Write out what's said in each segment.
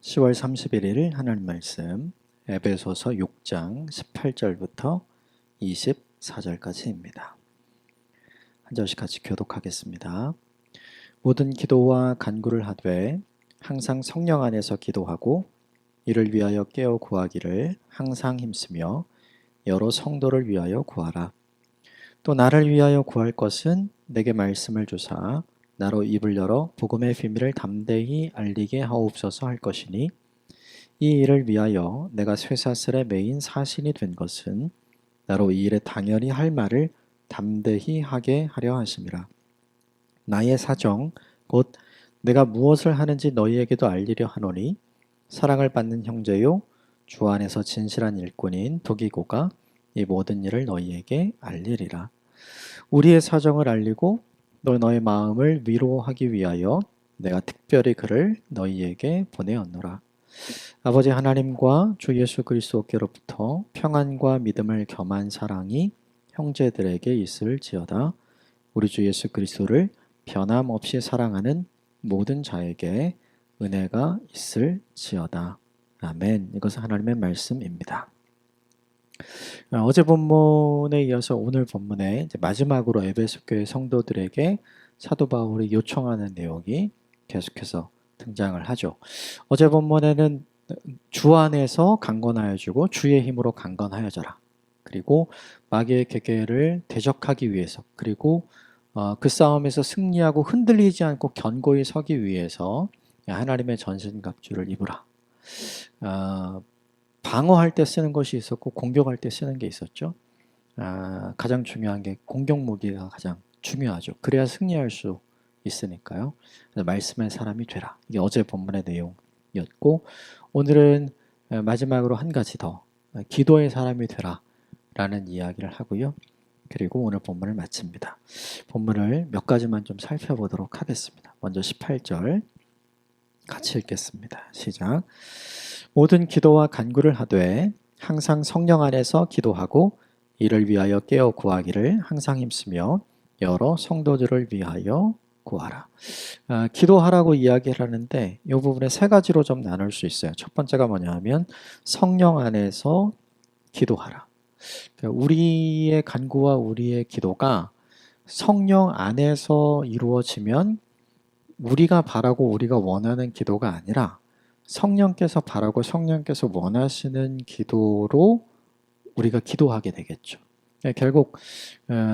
10월 31일 하나님 말씀 에베소서 6장 18절부터 24절까지입니다. 한 절씩 같이 교독하겠습니다. 모든 기도와 간구를 하되 항상 성령 안에서 기도하고 이를 위하여 깨어 구하기를 항상 힘쓰며 여러 성도를 위하여 구하라. 또 나를 위하여 구할 것은 내게 말씀을 주사 나로 입을 열어 복음의 비밀을 담대히 알리게 하옵소서 할 것이니 이 일을 위하여 내가 쇠사슬에 매인 사신이 된 것은 나로 이 일에 당연히 할 말을 담대히 하게 하려 하심이라. 나의 사정 곧 내가 무엇을 하는지 너희에게도 알리려 하노니 사랑을 받는 형제요 주 안에서 진실한 일꾼인 도기고가 이 모든 일을 너희에게 알리리라. 우리의 사정을 알리고 또 너의 마음을 위로하기 위하여 내가 특별히 그를 너희에게 보내었노라. 아버지 하나님과 주 예수 그리스도께로부터 평안과 믿음을 겸한 사랑이 형제들에게 있을지어다. 우리 주 예수 그리스도를 변함없이 사랑하는 모든 자에게 은혜가 있을지어다. 아멘. 이것은 하나님의 말씀입니다. 어제 본문에 이어서 오늘 본문에 이제 마지막으로 에베소 교회 성도들에게 사도 바울이 요청하는 내용이 계속해서 등장을 하죠. 어제 본문에는 주 안에서 강건하여 주고 주의 힘으로 강건하여져라. 그리고 마귀의 계계를 대적하기 위해서 그리고 그 싸움에서 승리하고 흔들리지 않고 견고히 서기 위해서 하나님의 전신갑주를 입으라. 방어할 때 쓰는 것이 있었고 공격할 때 쓰는 게 있었죠. 가장 중요한 게 공격 무기가 가장 중요하죠. 그래야 승리할 수 있으니까요. 말씀의 사람이 되라. 이게 어제 본문의 내용이었고 오늘은 마지막으로 한 가지 더 기도의 사람이 되라 라는 이야기를 하고요. 그리고 오늘 본문을 마칩니다. 본문을 몇 가지만 좀 살펴보도록 하겠습니다. 먼저 18절 같이 읽겠습니다. 시작. 모든 기도와 간구를 하되 항상 성령 안에서 기도하고 이를 위하여 깨어 구하기를 항상 힘쓰며 여러 성도들을 위하여 구하라. 기도하라고 이야기를 하는데 이 부분에 세 가지로 좀 나눌 수 있어요. 첫 번째가 뭐냐 하면 성령 안에서 기도하라. 그러니까 우리의 간구와 우리의 기도가 성령 안에서 이루어지면 우리가 바라고 우리가 원하는 기도가 아니라 성령께서 바라고 성령께서 원하시는 기도로 우리가 기도하게 되겠죠. 결국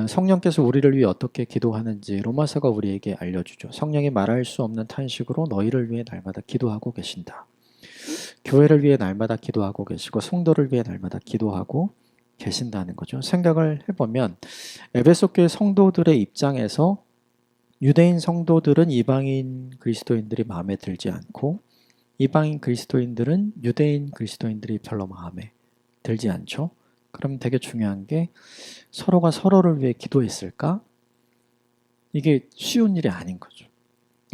성령께서 우리를 위해 어떻게 기도하는지 로마서가 우리에게 알려주죠. 성령이 말할 수 없는 탄식으로 너희를 위해 날마다 기도하고 계신다. 교회를 위해 날마다 기도하고 계시고 성도를 위해 날마다 기도하고 계신다는 거죠. 생각을 해보면 에베소 교회 성도들의 입장에서 유대인 성도들은 이방인 그리스도인들이 마음에 들지 않고 이방인 그리스도인들은 유대인 그리스도인들이 별로 마음에 들지 않죠. 그럼 되게 중요한 게 서로가 서로를 위해 기도했을까? 이게 쉬운 일이 아닌 거죠.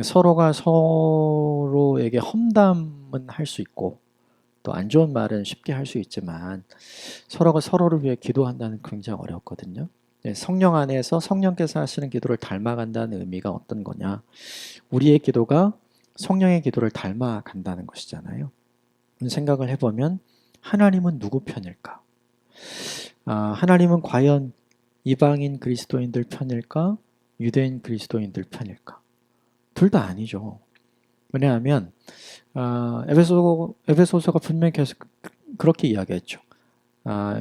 서로가 서로에게 험담은 할 수 있고 또 안 좋은 말은 쉽게 할 수 있지만 서로가 서로를 위해 기도한다는 굉장히 어렵거든요. 성령 안에서 성령께서 하시는 기도를 닮아간다는 의미가 어떤 거냐? 우리의 기도가 성령의 기도를 닮아간다는 것이잖아요. 생각을 해보면 하나님은 누구 편일까? 하나님은 과연 이방인 그리스도인들 편일까? 유대인 그리스도인들 편일까? 둘 다 아니죠. 왜냐하면 에베소서가 분명히 계속 그렇게 이야기했죠.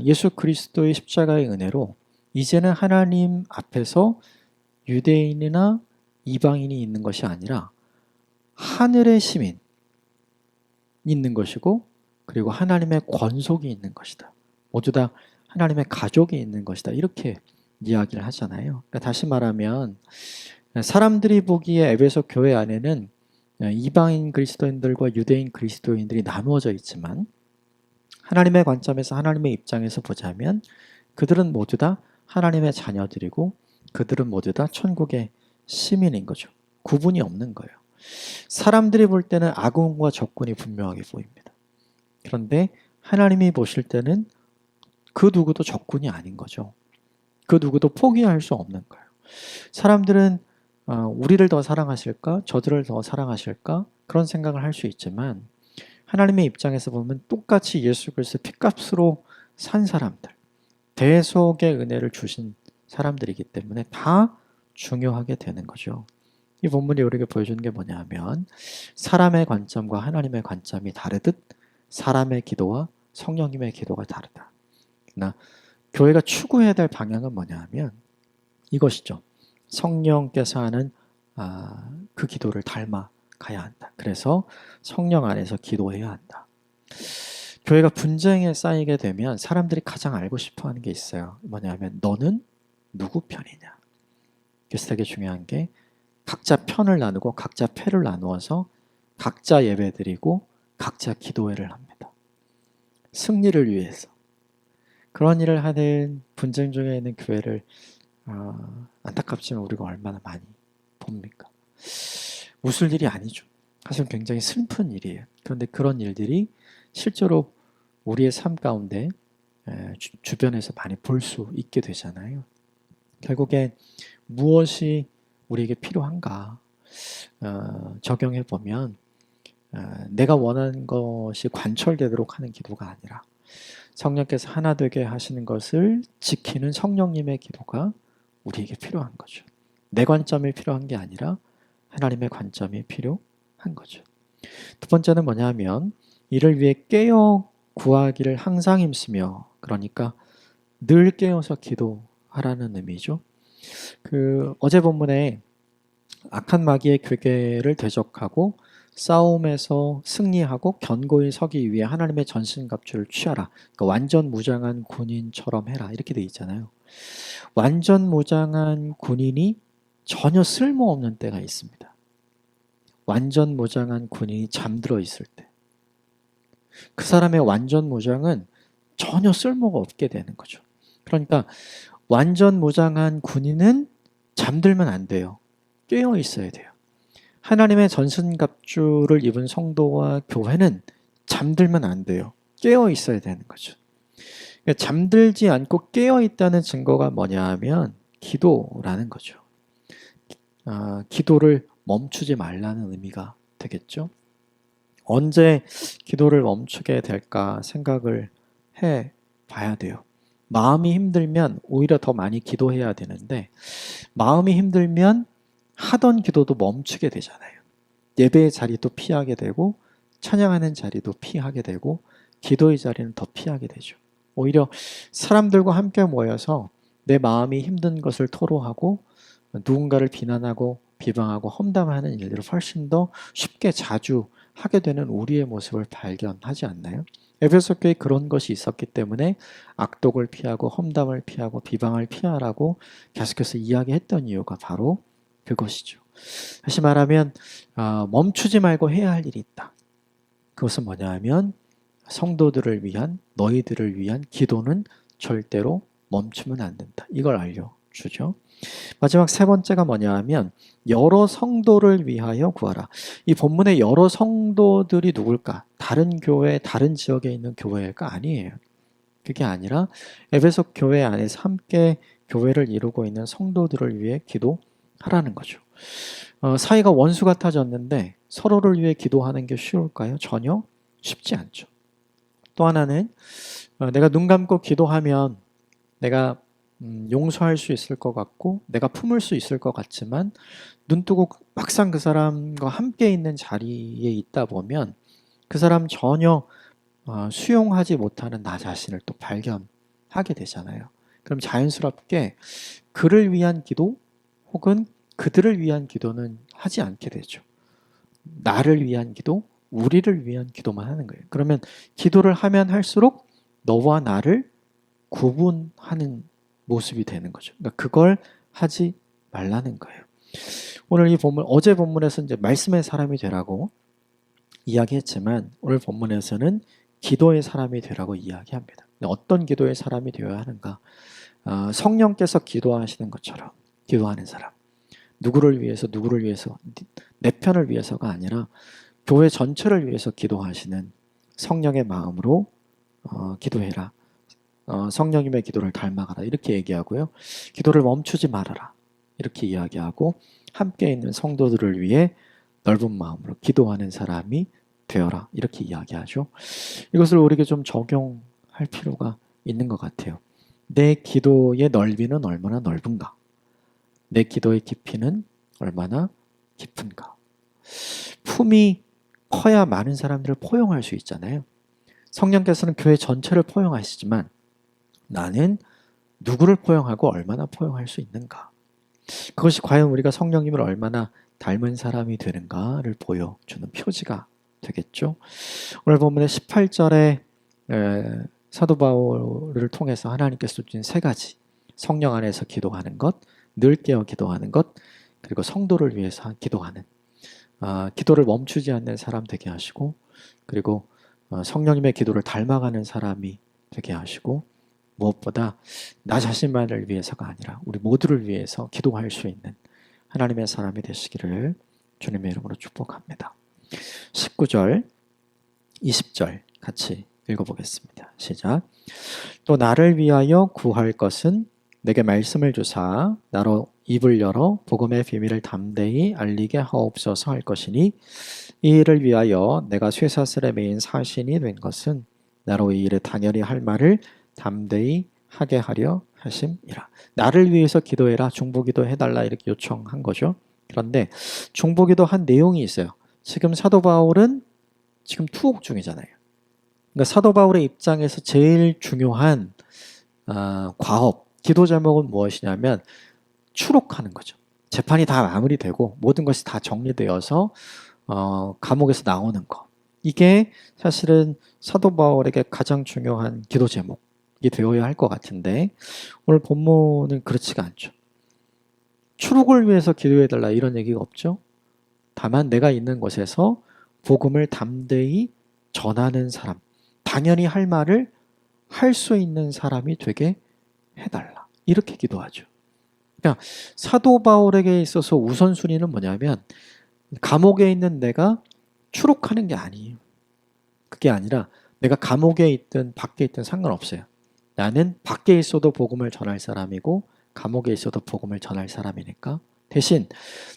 예수 그리스도의 십자가의 은혜로 이제는 하나님 앞에서 유대인이나 이방인이 있는 것이 아니라 하늘의 시민이 있는 것이고 그리고 하나님의 권속이 있는 것이다. 모두 다 하나님의 가족이 있는 것이다. 이렇게 이야기를 하잖아요. 그러니까 다시 말하면 사람들이 보기에 에베소 교회 안에는 이방인 그리스도인들과 유대인 그리스도인들이 나누어져 있지만 하나님의 관점에서 하나님의 입장에서 보자면 그들은 모두 다 하나님의 자녀들이고 그들은 모두 다 천국의 시민인 거죠. 구분이 없는 거예요. 사람들이 볼 때는 악군과 적군이 분명하게 보입니다. 그런데 하나님이 보실 때는 그 누구도 적군이 아닌 거죠. 그 누구도 포기할 수 없는 거예요. 사람들은 우리를 더 사랑하실까? 저들을 더 사랑하실까? 그런 생각을 할 수 있지만 하나님의 입장에서 보면 똑같이 예수 그리스도 피값으로 산 사람들, 대속의 은혜를 주신 사람들이기 때문에 다 중요하게 되는 거죠. 이 본문이 우리에게 보여주는 게 뭐냐면 사람의 관점과 하나님의 관점이 다르듯 사람의 기도와 성령님의 기도가 다르다. 그러나 교회가 추구해야 될 방향은 뭐냐면 이것이죠. 성령께서 하는 그 기도를 닮아가야 한다. 그래서 성령 안에서 기도해야 한다. 교회가 분쟁에 쌓이게 되면 사람들이 가장 알고 싶어하는 게 있어요. 뭐냐면 너는 누구 편이냐. 그래서 되게 중요한 게 각자 편을 나누고 각자 패를 나누어서 각자 예배드리고 각자 기도회를 합니다. 승리를 위해서. 그런 일을 하는 분쟁 중에 있는 교회를 안타깝지만 우리가 얼마나 많이 봅니까? 웃을 일이 아니죠. 사실 굉장히 슬픈 일이에요. 그런데 그런 일들이 실제로 우리의 삶 가운데 주변에서 많이 볼 수 있게 되잖아요. 결국에 무엇이 우리에게 필요한가 적용해 보면 내가 원하는 것이 관철되도록 하는 기도가 아니라 성령께서 하나 되게 하시는 것을 지키는 성령님의 기도가 우리에게 필요한 거죠. 내 관점이 필요한 게 아니라 하나님의 관점이 필요한 거죠. 두 번째는 뭐냐면 이를 위해 깨어 구하기를 항상 힘쓰며, 그러니까 늘 깨어서 기도하라는 의미죠. 어제 본문에 악한 마귀의 괴계를 대적하고 싸움에서 승리하고 견고히 서기 위해 하나님의 전신갑주를 취하라. 그러니까 완전 무장한 군인처럼 해라. 이렇게 돼 있잖아요. 완전 무장한 군인이 전혀 쓸모없는 때가 있습니다. 완전 무장한 군인이 잠들어 있을 때. 그 사람의 완전 무장은 전혀 쓸모가 없게 되는 거죠. 그러니까 완전 무장한 군인은 잠들면 안 돼요. 깨어 있어야 돼요. 하나님의 전신갑주를 입은 성도와 교회는 잠들면 안 돼요. 깨어 있어야 되는 거죠. 그러니까 잠들지 않고 깨어 있다는 증거가 뭐냐 하면 기도라는 거죠. 기도를 멈추지 말라는 의미가 되겠죠. 언제 기도를 멈추게 될까 생각을 해 봐야 돼요. 마음이 힘들면 오히려 더 많이 기도해야 되는데 마음이 힘들면 하던 기도도 멈추게 되잖아요. 예배의 자리도 피하게 되고 찬양하는 자리도 피하게 되고 기도의 자리는 더 피하게 되죠. 오히려 사람들과 함께 모여서 내 마음이 힘든 것을 토로하고 누군가를 비난하고 비방하고 험담하는 일들을 훨씬 더 쉽게 자주 하게 되는 우리의 모습을 발견하지 않나요? 에베소 교회에 그런 것이 있었기 때문에 악독을 피하고 험담을 피하고 비방을 피하라고 계속해서 이야기했던 이유가 바로 그것이죠. 다시 말하면 멈추지 말고 해야 할 일이 있다. 그것은 뭐냐 하면 성도들을 위한, 너희들을 위한 기도는 절대로 멈추면 안 된다. 이걸 알려주죠. 마지막 세 번째가 뭐냐 하면 여러 성도를 위하여 구하라. 이 본문의 여러 성도들이 누굴까? 다른 교회, 다른 지역에 있는 교회가 아니에요. 그게 아니라 에베소 교회 안에서 함께 교회를 이루고 있는 성도들을 위해 기도하라는 거죠. 사이가 원수 같아졌는데 서로를 위해 기도하는 게 쉬울까요? 전혀 쉽지 않죠. 또 하나는 내가 눈 감고 기도하면 내가 용서할 수 있을 것 같고 내가 품을 수 있을 것 같지만 눈 뜨고 막상 그 사람과 함께 있는 자리에 있다 보면 그 사람 전혀 수용하지 못하는 나 자신을 또 발견하게 되잖아요. 그럼 자연스럽게 그를 위한 기도 혹은 그들을 위한 기도는 하지 않게 되죠. 나를 위한 기도, 우리를 위한 기도만 하는 거예요. 그러면 기도를 하면 할수록 너와 나를 구분하는 모습이 되는 거죠. 그러니까 그걸 하지 말라는 거예요. 오늘 이 본문, 어제 본문에서 이제 말씀의 사람이 되라고 이야기했지만 오늘 본문에서는 기도의 사람이 되라고 이야기합니다. 어떤 기도의 사람이 되어야 하는가? 성령께서 기도하시는 것처럼 기도하는 사람. 누구를 위해서 내 편을 위해서가 아니라 교회 전체를 위해서 기도하시는 성령의 마음으로 기도해라. 성령님의 기도를 닮아가라. 이렇게 얘기하고요. 기도를 멈추지 말아라. 이렇게 이야기하고 함께 있는 성도들을 위해 넓은 마음으로 기도하는 사람이 되어라. 이렇게 이야기하죠. 이것을 우리에게 좀 적용할 필요가 있는 것 같아요. 내 기도의 넓이는 얼마나 넓은가? 내 기도의 깊이는 얼마나 깊은가? 품이 커야 많은 사람들을 포용할 수 있잖아요. 성령께서는 교회 전체를 포용하시지만 나는 누구를 포용하고 얼마나 포용할 수 있는가? 그것이 과연 우리가 성령님을 얼마나 닮은 사람이 되는가를 보여주는 표지가 되겠죠. 오늘 본문의 18절에 사도 바울을 통해서 하나님께서 주신 세 가지, 성령 안에서 기도하는 것, 늘 깨어 기도하는 것, 그리고 성도를 위해서 기도하는, 기도를 멈추지 않는 사람 되게 하시고, 그리고 성령님의 기도를 닮아가는 사람이 되게 하시고, 무엇보다 나 자신만을 위해서가 아니라 우리 모두를 위해서 기도할 수 있는 하나님의 사람이 되시기를 주님의 이름으로 축복합니다. 19절, 20절 같이 읽어보겠습니다. 시작. 또 나를 위하여 구할 것은 내게 말씀을 주사 나로 입을 열어 복음의 비밀을 담대히 알리게 하옵소서 할 것이니 이 일을 위하여 내가 쇠사슬에 매인 사신이 된 것은 나로 이 일을 당연히 할 말을 담대히 하게 하려 하심이라. 나를 위해서 기도해라, 중보기도 해달라 이렇게 요청한 거죠. 그런데 중보기도 한 내용이 있어요. 지금 사도 바울은 지금 투옥 중이잖아요. 그러니까 사도 바울의 입장에서 제일 중요한 과업, 기도 제목은 무엇이냐면 추록하는 거죠. 재판이 다 마무리되고 모든 것이 다 정리되어서 감옥에서 나오는 것. 이게 사실은 사도 바울에게 가장 중요한 기도 제목이 되어야 할 것 같은데 오늘 본문은 그렇지가 않죠. 추록을 위해서 기도해달라 이런 얘기가 없죠. 다만 내가 있는 곳에서 복음을 담대히 전하는 사람, 당연히 할 말을 할 수 있는 사람이 되게 해달라. 이렇게 기도하죠. 그러니까 사도 바울에게 있어서 우선순위는 뭐냐면 감옥에 있는 내가 추록하는 게 아니에요. 그게 아니라 내가 감옥에 있든 밖에 있든 상관없어요. 나는 밖에 있어도 복음을 전할 사람이고 감옥에 있어도 복음을 전할 사람이니까 대신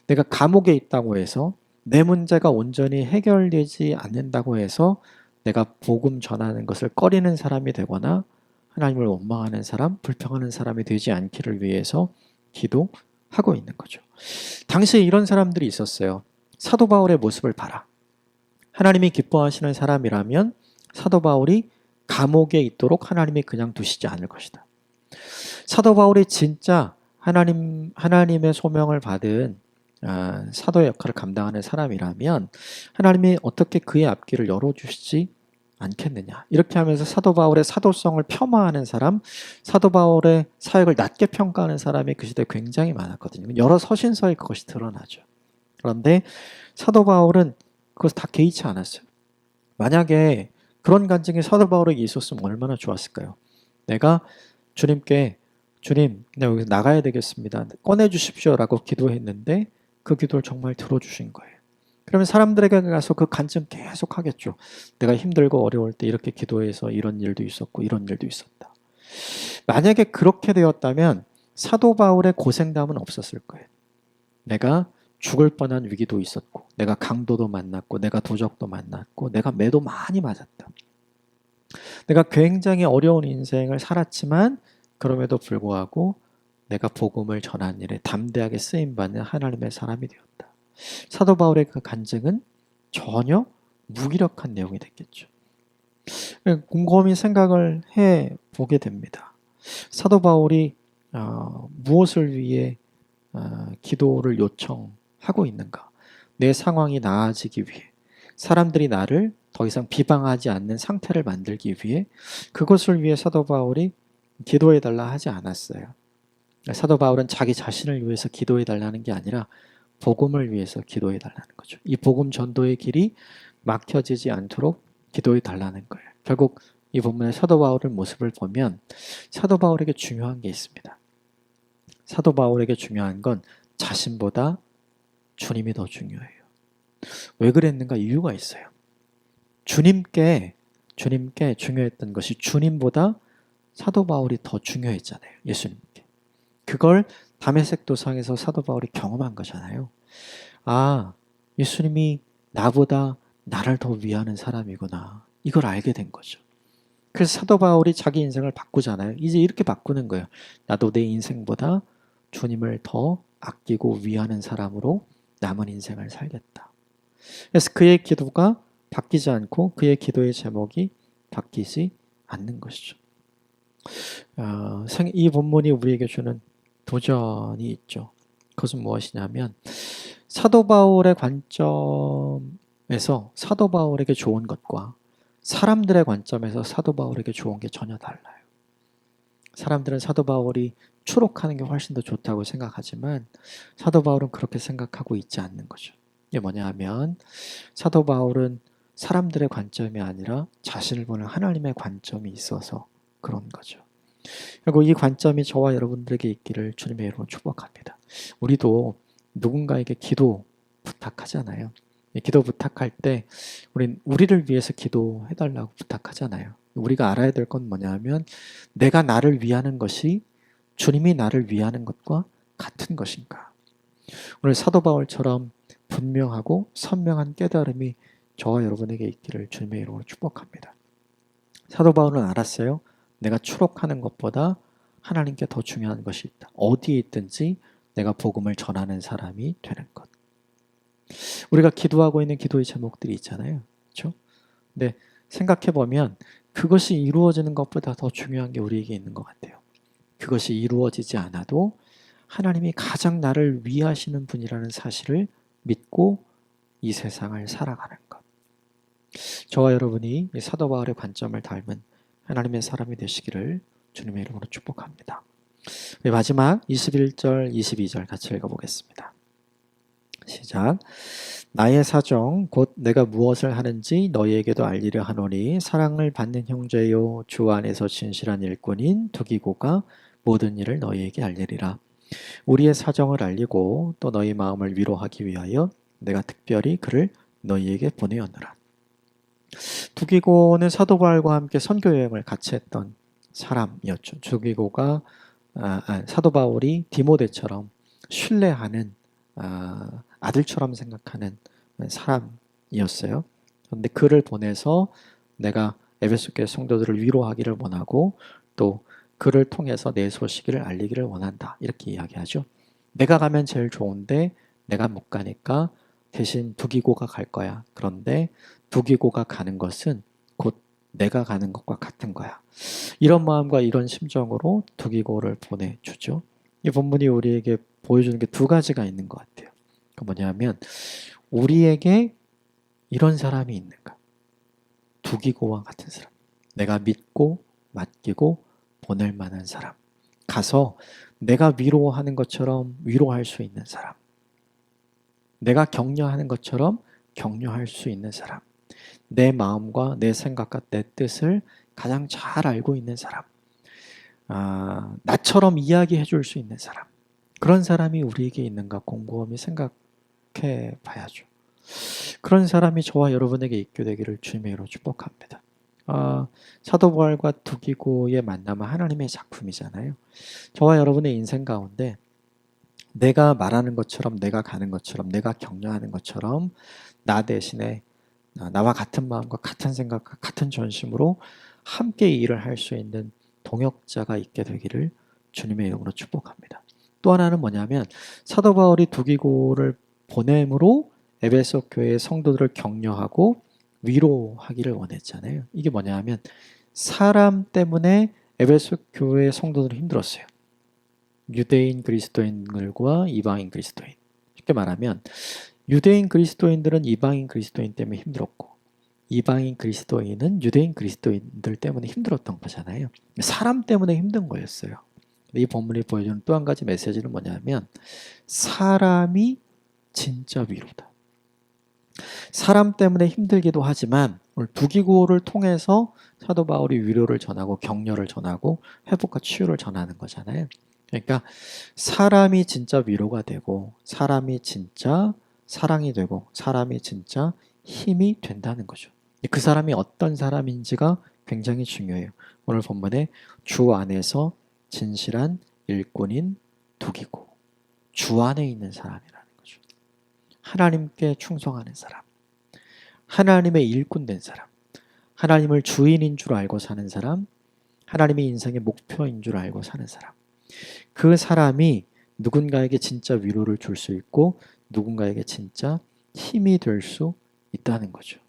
내가 감옥에 있다고 해서 내 문제가 온전히 해결되지 않는다고 해서 내가 복음 전하는 것을 꺼리는 사람이 되거나 하나님을 원망하는 사람, 불평하는 사람이 되지 않기를 위해서 기도하고 있는 거죠. 당시에 이런 사람들이 있었어요. 사도 바울의 모습을 봐라. 하나님이 기뻐하시는 사람이라면 사도 바울이 감옥에 있도록 하나님이 그냥 두시지 않을 것이다. 사도 바울이 진짜 하나님의 소명을 받은 사도의 역할을 감당하는 사람이라면 하나님이 어떻게 그의 앞길을 열어주시지 않겠느냐. 이렇게 하면서 사도 바울의 사도성을 폄하하는 사람, 사도 바울의 사역을 낮게 평가하는 사람이 그 시대에 굉장히 많았거든요. 여러 서신서에 그것이 드러나죠. 그런데 사도 바울은 그것을 다 개의치 않았어요. 만약에 그런 간증이 사도 바울에게 있었으면 얼마나 좋았을까요? 내가 주님께 주님, 내가 여기서 나가야 되겠습니다. 꺼내주십시오라고 기도했는데 그 기도를 정말 들어주신 거예요. 그러면 사람들에게 가서 그 간증 계속 하겠죠. 내가 힘들고 어려울 때 이렇게 기도해서 이런 일도 있었고 이런 일도 있었다. 만약에 그렇게 되었다면 사도 바울의 고생담은 없었을 거예요. 내가 죽을 뻔한 위기도 있었고 내가 강도도 만났고 내가 도적도 만났고 내가 매도 많이 맞았다. 내가 굉장히 어려운 인생을 살았지만 그럼에도 불구하고 내가 복음을 전하는 일에 담대하게 쓰임받는 하나님의 사람이 되었다. 사도 바울의 그 간증은 전혀 무기력한 내용이 됐겠죠. 곰곰이 생각을 해보게 됩니다. 사도 바울이 무엇을 위해 기도를 요청하고 있는가? 내 상황이 나아지기 위해, 사람들이 나를 더 이상 비방하지 않는 상태를 만들기 위해, 그것을 위해 사도 바울이 기도해달라 하지 않았어요. 사도 바울은 자기 자신을 위해서 기도해달라는 게 아니라 복음을 위해서 기도해달라는 거죠. 이 복음 전도의 길이 막혀지지 않도록 기도해달라는 거예요. 결국 이 본문의 사도 바울의 모습을 보면 사도 바울에게 중요한 게 있습니다. 사도 바울에게 중요한 건 자신보다 주님이 더 중요해요. 왜 그랬는가? 이유가 있어요. 주님께 중요했던 것이 주님보다 사도 바울이 더 중요했잖아요. 예수님께. 그걸 다메섹 도상에서 사도 바울이 경험한 거잖아요. 예수님이 나보다 나를 더 위하는 사람이구나. 이걸 알게 된 거죠. 그래서 사도 바울이 자기 인생을 바꾸잖아요. 이제 이렇게 바꾸는 거예요. 나도 내 인생보다 주님을 더 아끼고 위하는 사람으로 남은 인생을 살겠다. 그래서 그의 기도가 바뀌지 않고 그의 기도의 제목이 바뀌지 않는 것이죠. 이 본문이 우리에게 주는 도전이 있죠. 그것은 무엇이냐면 사도 바울의 관점에서 사도 바울에게 좋은 것과 사람들의 관점에서 사도 바울에게 좋은 게 전혀 달라요. 사람들은 사도 바울이 추록하는 게 훨씬 더 좋다고 생각하지만 사도 바울은 그렇게 생각하고 있지 않는 거죠. 이게 뭐냐 하면 사도 바울은 사람들의 관점이 아니라 자신을 보는 하나님의 관점이 있어서 그런 거죠. 그리고 이 관점이 저와 여러분들에게 있기를 주님의 이름으로 축복합니다. 우리도 누군가에게 기도 부탁하잖아요. 기도 부탁할 때 우리를 위해서 기도해달라고 부탁하잖아요. 우리가 알아야 될 건 뭐냐면 내가 나를 위하는 것이 주님이 나를 위하는 것과 같은 것인가. 오늘 사도 바울처럼 분명하고 선명한 깨달음이 저와 여러분에게 있기를 주님의 이름으로 축복합니다. 사도 바울은 알았어요. 내가 추록하는 것보다 하나님께 더 중요한 것이 있다. 어디에 있든지 내가 복음을 전하는 사람이 되는 것. 우리가 기도하고 있는 기도의 제목들이 있잖아요. 그렇죠? 근데 생각해 보면 그것이 이루어지는 것보다 더 중요한 게 우리에게 있는 것 같아요. 그것이 이루어지지 않아도 하나님이 가장 나를 위하시는 분이라는 사실을 믿고 이 세상을 살아가는 것. 저와 여러분이 이 사도 바울의 관점을 닮은 하나님의 사람이 되시기를 주님의 이름으로 축복합니다. 마지막 21절, 22절 같이 읽어보겠습니다. 시작. 나의 사정 곧 내가 무엇을 하는지 너희에게도 알리려 하노니 사랑을 받는 형제요 주 안에서 진실한 일꾼인 두기고가 모든 일을 너희에게 알리리라. 우리의 사정을 알리고 또 너희 마음을 위로하기 위하여 내가 특별히 그를 너희에게 보내었노라. 두기고는 사도 바울과 함께 선교 여행을 같이 했던 사람이었죠. 두기고가 사도 바울이 디모데처럼 신뢰하는 아들처럼 생각하는 사람이었어요. 그런데 그를 보내서 내가 에베소 교회 성도들을 위로하기를 원하고 또 그를 통해서 내 소식을 알리기를 원한다. 이렇게 이야기하죠. 내가 가면 제일 좋은데 내가 못 가니까 대신 두기고가 갈 거야. 그런데 두기고가 가는 것은 곧 내가 가는 것과 같은 거야. 이런 마음과 이런 심정으로 두기고를 보내주죠. 이 본문이 우리에게 보여주는 게 두 가지가 있는 것 같아요. 그 뭐냐면 우리에게 이런 사람이 있는가? 두기고와 같은 사람. 내가 믿고 맡기고 보낼 만한 사람. 가서 내가 위로하는 것처럼 위로할 수 있는 사람. 내가 격려하는 것처럼 격려할 수 있는 사람. 내 마음과 내 생각과 내 뜻을 가장 잘 알고 있는 사람. 나처럼 이야기해 줄 수 있는 사람. 그런 사람이 우리에게 있는가 곰곰이 생각해 봐야죠. 그런 사람이 저와 여러분에게 있게 되기를 주님의 이름으로 축복합니다. 사도 바울과 두기고의 만남은 하나님의 작품이잖아요. 저와 여러분의 인생 가운데 내가 말하는 것처럼 내가 가는 것처럼 내가 격려하는 것처럼 나 대신에 나와 같은 마음과 같은 생각과 같은 전심으로 함께 일을 할 수 있는 동역자가 있게 되기를 주님의 이름으로 축복합니다. 또 하나는 뭐냐면 사도 바울이 두기고를 보냄으로 에베소 교회의 성도들을 격려하고 위로하기를 원했잖아요. 이게 뭐냐면 사람 때문에 에베소 교회의 성도들이 힘들었어요. 유대인 그리스도인들과 이방인 그리스도인. 쉽게 말하면 유대인 그리스도인들은 이방인 그리스도인 때문에 힘들었고 이방인 그리스도인은 유대인 그리스도인들 때문에 힘들었던 거잖아요. 사람 때문에 힘든 거였어요. 이 본문이 보여주는 또 한 가지 메시지는 뭐냐면 사람이 진짜 위로다. 사람 때문에 힘들기도 하지만 오늘 두기고를 통해서 사도 바울이 위로를 전하고 격려를 전하고 회복과 치유를 전하는 거잖아요. 그러니까 사람이 진짜 위로가 되고 사람이 진짜 사랑이 되고 사람이 진짜 힘이 된다는 거죠. 그 사람이 어떤 사람인지가 굉장히 중요해요. 오늘 본문에 주 안에서 진실한 일꾼인 두기고 주 안에 있는 사람이라는 거죠. 하나님께 충성하는 사람. 하나님의 일꾼 된 사람, 하나님을 주인인 줄 알고 사는 사람, 하나님의 인생의 목표인 줄 알고 사는 사람. 그 사람이 누군가에게 진짜 위로를 줄 수 있고 누군가에게 진짜 힘이 될 수 있다는 거죠.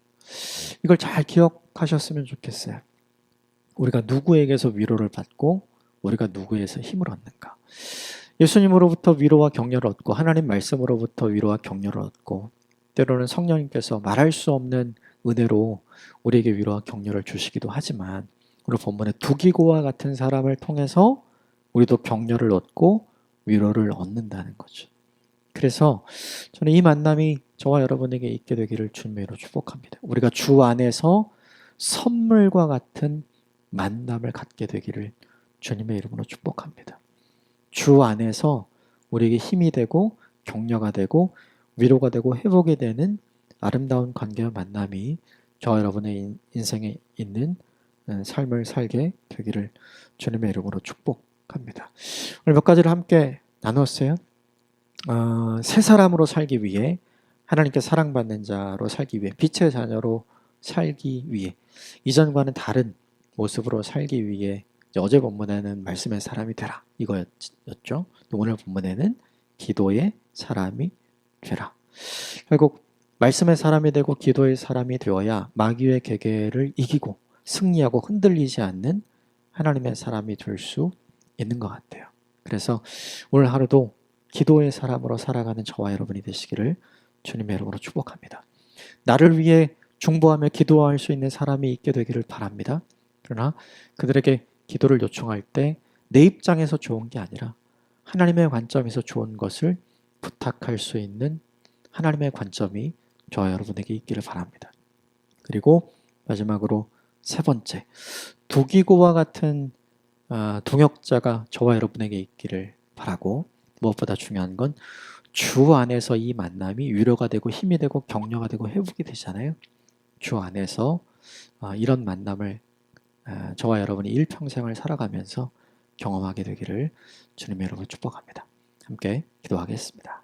이걸 잘 기억하셨으면 좋겠어요. 우리가 누구에게서 위로를 받고 우리가 누구에서 힘을 얻는가. 예수님으로부터 위로와 격려를 얻고 하나님 말씀으로부터 위로와 격려를 얻고 때로는 성령님께서 말할 수 없는 은혜로 우리에게 위로와 격려를 주시기도 하지만 오늘 본문의 두기고와 같은 사람을 통해서 우리도 격려를 얻고 위로를 얻는다는 거죠. 그래서 저는 이 만남이 저와 여러분에게 있게 되기를 주님으로 축복합니다. 우리가 주 안에서 선물과 같은 만남을 갖게 되기를 주님의 이름으로 축복합니다. 주 안에서 우리에게 힘이 되고 격려가 되고 위로가 되고 회복이 되는 아름다운 관계와 만남이 저와 여러분의 인생에 있는 삶을 살게 되기를 주님의 이름으로 축복합니다. 오늘 몇 가지를 함께 나눴어요. 새 사람으로 살기 위해, 하나님께 사랑받는 자로 살기 위해, 빛의 자녀로 살기 위해, 이전과는 다른 모습으로 살기 위해 어제 본문에는 말씀의 사람이 되라 이거였죠. 오늘 본문에는 기도의 사람이 되라. 결국 말씀의 사람이 되고 기도의 사람이 되어야 마귀의 계계를 이기고 승리하고 흔들리지 않는 하나님의 사람이 될 수 있는 것 같아요. 그래서 오늘 하루도 기도의 사람으로 살아가는 저와 여러분이 되시기를 주님의 이름으로 축복합니다. 나를 위해 중보하며 기도할 수 있는 사람이 있게 되기를 바랍니다. 그러나 그들에게 기도를 요청할 때 내 입장에서 좋은 게 아니라 하나님의 관점에서 좋은 것을 부탁할 수 있는 하나님의 관점이 저와 여러분에게 있기를 바랍니다. 그리고 마지막으로 세 번째, 두기고와 같은 동역자가 저와 여러분에게 있기를 바라고, 무엇보다 중요한 건 주 안에서 이 만남이 위로가 되고 힘이 되고 격려가 되고 회복이 되잖아요. 주 안에서 이런 만남을 저와 여러분이 일평생을 살아가면서 경험하게 되기를 주님의 이름으로 축복합니다. 함께 기도하겠습니다.